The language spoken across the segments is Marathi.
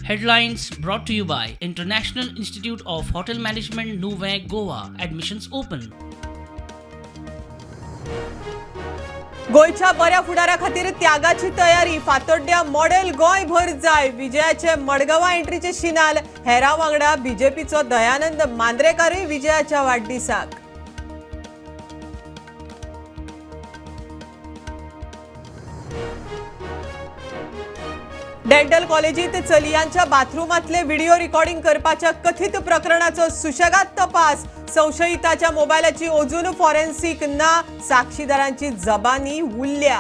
Headlines brought to you by International Institute of Hotel Management, Nuvei, Goa. Admissions open. गोयच्या बऱ्या फुडारा खातीर त्यागाची तयारी फातोड्ड्या मॉडेल गोय भर जाय विजयाचे मडगांवा एंट्रीचे शिनाल हेरा वांगडा बीजेपीचो दयानंद मांद्रेकारूय विजयाच्या वाडदिसाक डेंटल कॉलेजीत चलियांच्या बाथरूमातले व्हिडिओ रेकॉर्डिंग करपाच्या कथित प्रकरणाचो सुशेगाद तपास संशयिताच्या मोबायलाची अजून फॉरेन्सिक ना साक्षीदारांची जबानी उरल्या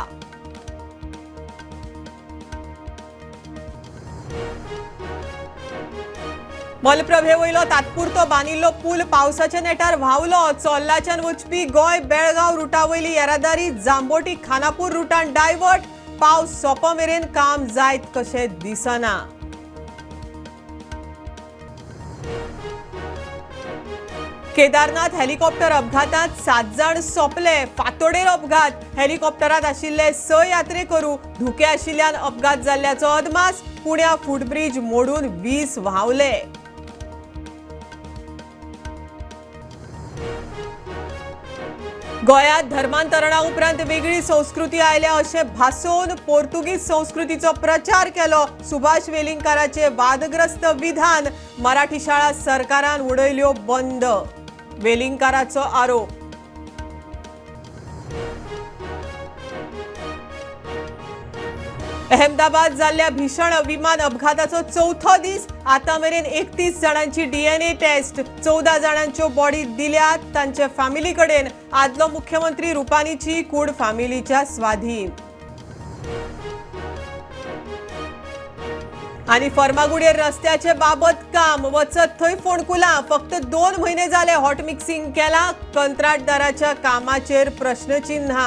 मलप्रभे वयलो तात्पुरतो बांदिल्लो पूल पावसाच्या नेटार व्हावलो चोल्लाच्यान वचपी गोय बेळगांव रुटा वयली येरादारी जांबोटी खानापूर रुटान डायवर्ट पावस सोंप मेरेन काम जायत कशें दिसना केदारनाथ हेलिकॉप्टर अपघातात 7 जण सोंपले फातोडेर अपघात हेलिकॉप्टरात आशिल्ले 6 यात्रेकरू धुके आशिल्ल्यान अपघात जाल्ल्याचो अदमास पुण्या फुटब्रिज मोडून 20 व्हांवले गोयात धर्मांतरणा उपरांत वेगळी संस्कृती आयल्या अशें भासोवन पोर्तुगीज संस्कृतीचो प्रचार केलो सुभाष वेलिंगकाराचे वादग्रस्त विधान मराठी शाळा सरकारान उडयल्यो बंद वेलिंगकाराचो आरोप अहमदाबाद जाल्ल्या भीषण विमान अपघाताचो चौथो दीस आता मेरेन 31 जणांची डीएनए टेस्ट 14 जणांच्यो बॉडी दिल्यात तांचे फॅमिली कडेन आदलो मुख्यमंत्री रुपानीची कूड फॅमिलीच्या स्वाधीन आणि फर्मागुडीर रस्त्याचे बाबत काम वचत थंय फोंडकुलां फक्त 2 म्हयने जाले हॉट मिक्सिंग केला कंत्राटदाराच्या कामाचेर प्रश्नचिन्ह